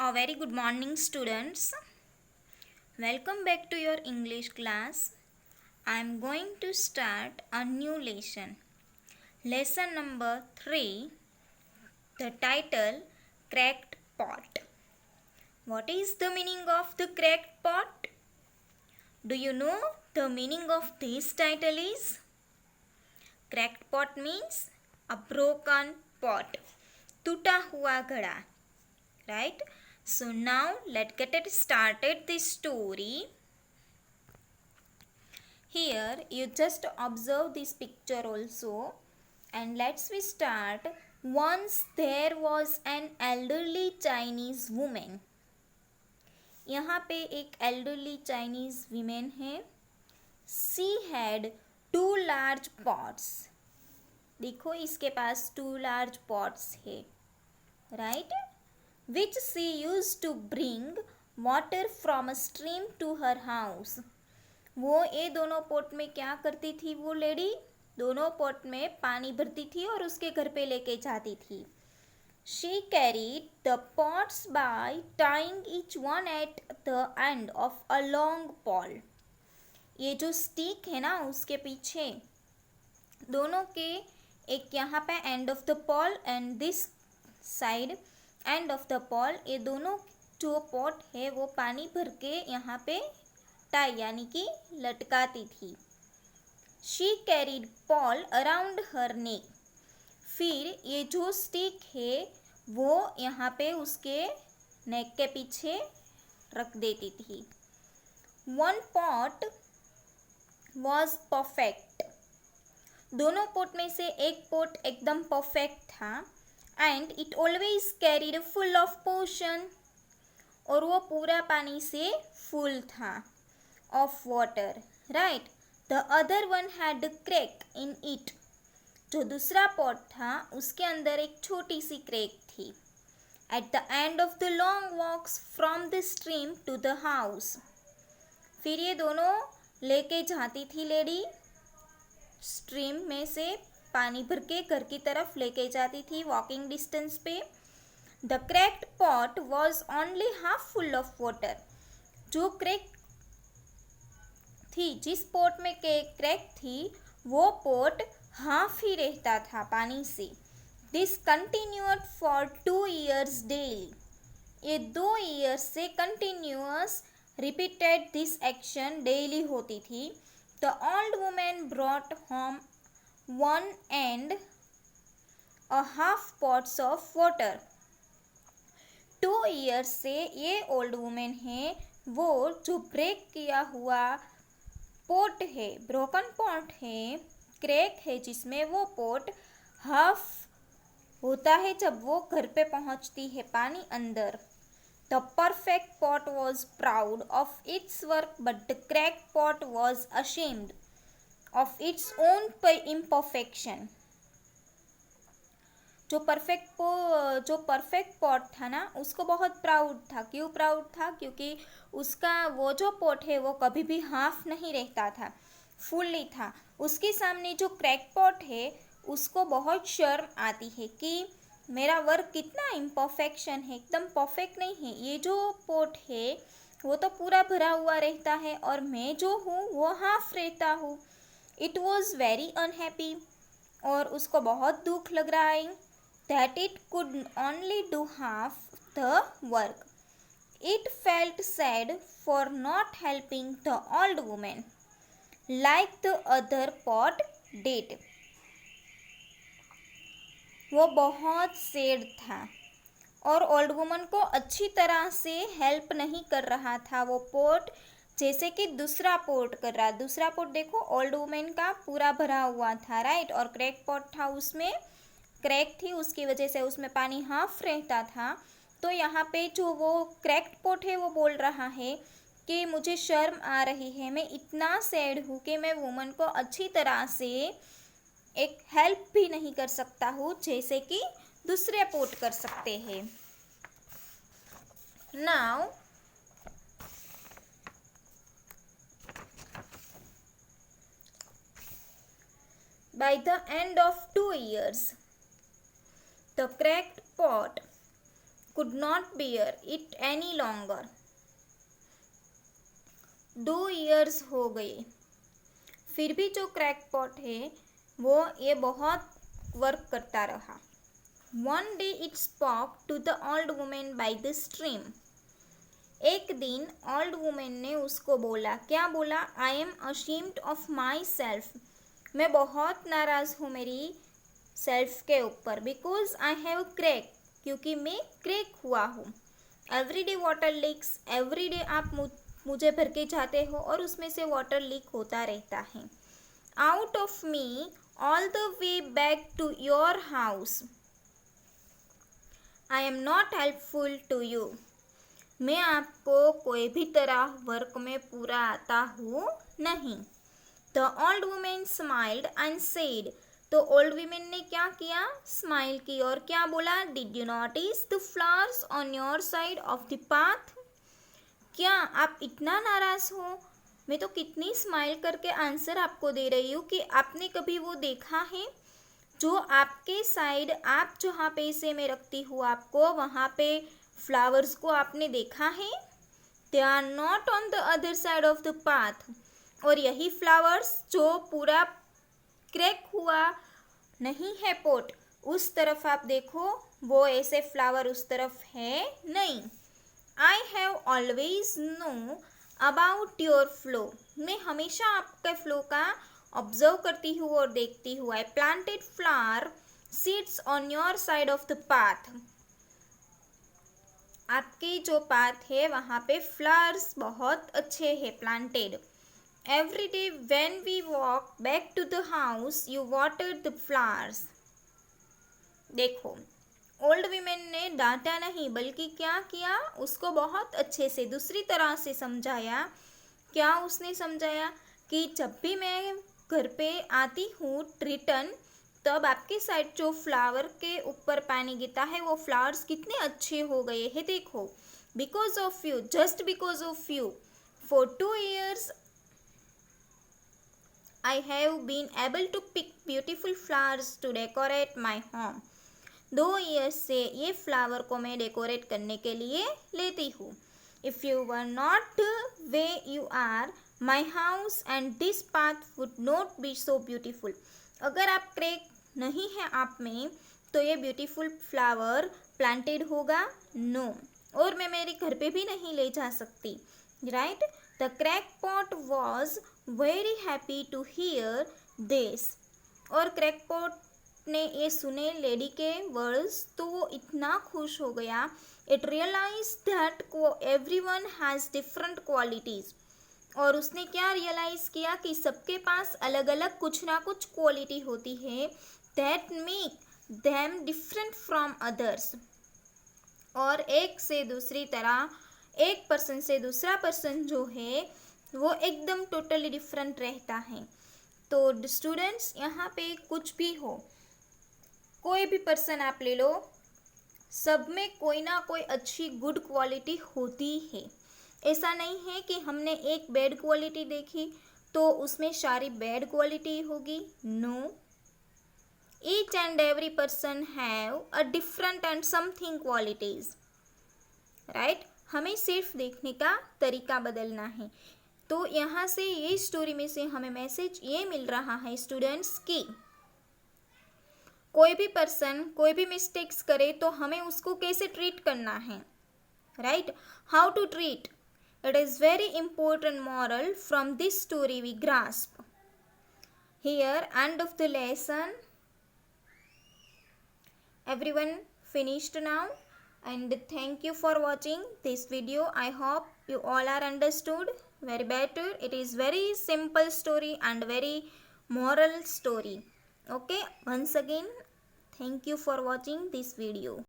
A very good morning, students. Welcome back to your English class. I am going to start a new lesson. Lesson number 3. The title Cracked Pot. What is the meaning of the cracked pot? Do you know the meaning of this title is? Cracked pot means a broken pot. टूटा हुआ घड़ा. Right? So now let's get it started this story. Here you just observe this picture also and let's we start. Once there was an elderly Chinese woman. यहाँ पे एक elderly Chinese woman है. She had 2 large pots. देखो इसके पास 2 large pots है. Right? Which she used to bring water from a stream to her house. वो ये दोनों पोट में क्या करती थी वो लेडी? दोनों पोट में पानी भरती थी और उसके घर पे लेके जाती थी. She carried the pots by tying each one at the end of a long pole. ये जो स्टिक है ना उसके पीछे दोनों के एक यहाँ पे and of the Paul and this side and of the Paul, ये दोनों जो पॉट है वो पानी भर के यहाँ पे टाई यानी कि लटकाती थी. शी कैरीड पॉल अराउंड हर नेक. फिर ये जो स्टिक है वो यहाँ पे उसके नेक के पीछे रख देती थी. One pot was perfect. दोनों पोट में से एक पोट एकदम परफेक्ट था. And it always carried full of potion. और वो पूरा पानी से फुल था of water. Right. The other one had crack in it. जो दूसरा पॉट था उसके अंदर एक छोटी सी क्रैक थी. At the end of the long walks from the stream to the house. फिर ये दोनों लेके जाती थी लेडी स्ट्रीम में से पानी भर के घर की तरफ लेके जाती थी वॉकिंग डिस्टेंस पे. The cracked pot was only half full of water. जो क्रैक थी जिस पोट में क्रैक थी वो पोट हाफ ही रहता था पानी से. This continued for 2 years daily. ये 2 years से continuous repeated this action daily होती थी. The old women brought home 1 and a half pots of water. 2 years से ये ओल्ड वुमेन है वो जो ब्रेक किया हुआ पोट है, ब्रोकन पॉट है, क्रैक है जिसमें वो पोट हाफ होता है जब वो घर पे पहुंचती है पानी अंदर. The perfect pot was proud of its work but the crack pot was ashamed of its own imperfection. जो परफेक्ट पॉट था ना उसको बहुत प्राउड था. क्यों प्राउड था? क्योंकि उसका वो जो पॉट है वो कभी भी हाफ नहीं रहता था, फुल्ली था. उसके सामने जो क्रैक पॉट है उसको बहुत शर्म आती है कि मेरा वर्क कितना इम्परफेक्शन है, एकदम परफेक्ट नहीं है. ये जो पॉट है वो तो पूरा भरा हुआ रहता है और मैं जो हूँ वो हाफ रहता हूँ. It was very unhappy. और उसको बहुत दुख लग रहा है. That it could only do half the work. It felt sad for not helping the old women like the other pot did. वो बहुत सैड था और ओल्ड वुमन को अच्छी तरह से हेल्प नहीं कर रहा था वो पोट जैसे कि दूसरा पोट कर रहा. दूसरा पोट देखो ओल्ड वुमेन का पूरा भरा हुआ था. राइट. और क्रैक पोट था उसमें क्रैक थी उसकी वजह से उसमें पानी हाफ रहता था. तो यहाँ पे जो वो क्रैक्ड पोट है वो बोल रहा है कि मुझे शर्म आ रही है, मैं इतना सैड हूँ कि मैं वुमन को अच्छी तरह से एक हेल्प भी नहीं कर सकता हूँ जैसे कि दूसरे पोट कर सकते हैं. Now by the end of 2 years, the cracked pot could not bear it any longer. 2 years हो गए, फिर भी जो क्रैकपॉट है वो ये बहुत वर्क करता रहा. One day it spoke to the old woman by the stream. एक दिन ओल्ड वुमेन ने उसको बोला, क्या बोला? I am ashamed of myself. मैं बहुत नाराज़ हूँ मेरी सेल्फ के ऊपर. बिकॉज आई हैव क्रैक, क्योंकि मैं क्रैक हुआ हूँ. Every day water leaks, every day आप मुझे भर के जाते हो और उसमें से वाटर लीक होता रहता है. Out of me all the way back to your house. I am not helpful to you. मैं आपको कोई भी तरह वर्क में पूरा आता हूँ नहीं. The old women smiled and said. तो ओल्ड वुमेन ने क्या किया? स्माइल की और क्या बोला? Did you notice the flowers on your side of the path. क्या आप इतना नाराज हो? मैं तो कितनी स्माइल करके आंसर आपको दे रही हूँ कि आपने कभी वो देखा है जो आपके साइड, आप जहाँ पे से मैं रखती हूँ आपको, वहाँ पे फ्लावर्स को आपने देखा है? They are not on the other side of the path. और यही फ्लावर्स जो पूरा क्रैक हुआ नहीं है पोट, उस तरफ आप देखो, वो ऐसे फ्लावर उस तरफ है नहीं. I have always know about your flow. मैं हमेशा आपके फ्लो का ऑब्जर्व करती हूँ और देखती हूँ. I planted flower seeds on your side of the path. आपके जो पाथ है वहाँ पे फ्लावर्स बहुत अच्छे हैं planted. Every day when we walk back to the house you watered the flowers. देखो, ओल्ड वीमेन ने डांटा नहीं बल्कि क्या किया? उसको बहुत अच्छे से दूसरी तरह से समझाया. क्या उसने समझाया? कि जब भी मैं घर पे आती हूँ रिटर्न, तब आपके साइड जो फ्लावर के ऊपर पानी गिरता है वो फ्लावर्स कितने अच्छे हो गए हैं. देखो, because of you, just because of you, for 2 years I have been able to pick beautiful flowers to decorate my home. 2 years से ये फ्लावर को मैं डेकोरेट करने के लिए लेती हूँ. If you were not way you are, my house and this path would not be so beautiful. अगर आप क्रैक नहीं है आप में, तो ये ब्यूटीफुल फ्लावर प्लांटेड होगा? नो. और मैं मेरे घर पे भी नहीं ले जा सकती. Right? The crackpot was very happy to hear this. और क्रैकपॉट ने ये सुने लेडी के वर्ड्स तो वो इतना खुश हो गया. It realize that everyone has different qualities. और उसने क्या रियलाइज़ किया कि सबके पास अलग अलग कुछ ना कुछ क्वालिटी होती है that make them different from others. और एक से दूसरी तरह, एक पर्सन से दूसरा पर्सन जो है वो एकदम टोटली डिफरेंट रहता है. तो स्टूडेंट्स, यहाँ पे कुछ भी हो, कोई भी पर्सन आप ले लो, सब में कोई ना कोई अच्छी गुड क्वालिटी होती है. ऐसा नहीं है कि हमने एक बैड क्वालिटी देखी तो उसमें सारी बैड क्वालिटी होगी. No, each and every person have a different and something qualities. Right? हमें सिर्फ देखने का तरीका बदलना है. तो यहाँ से ये स्टोरी में से हमें मैसेज ये मिल रहा है स्टूडेंट्स कि कोई भी पर्सन कोई भी मिस्टेक्स करे तो हमें उसको कैसे ट्रीट करना है. Right? How to treat. It is very important moral from this story we grasp. Here, end of the lesson. Everyone finished now, and thank you for watching this video. I hope you all are understood very better. It is very simple story and very moral story. Okay, once again, thank you for watching this video.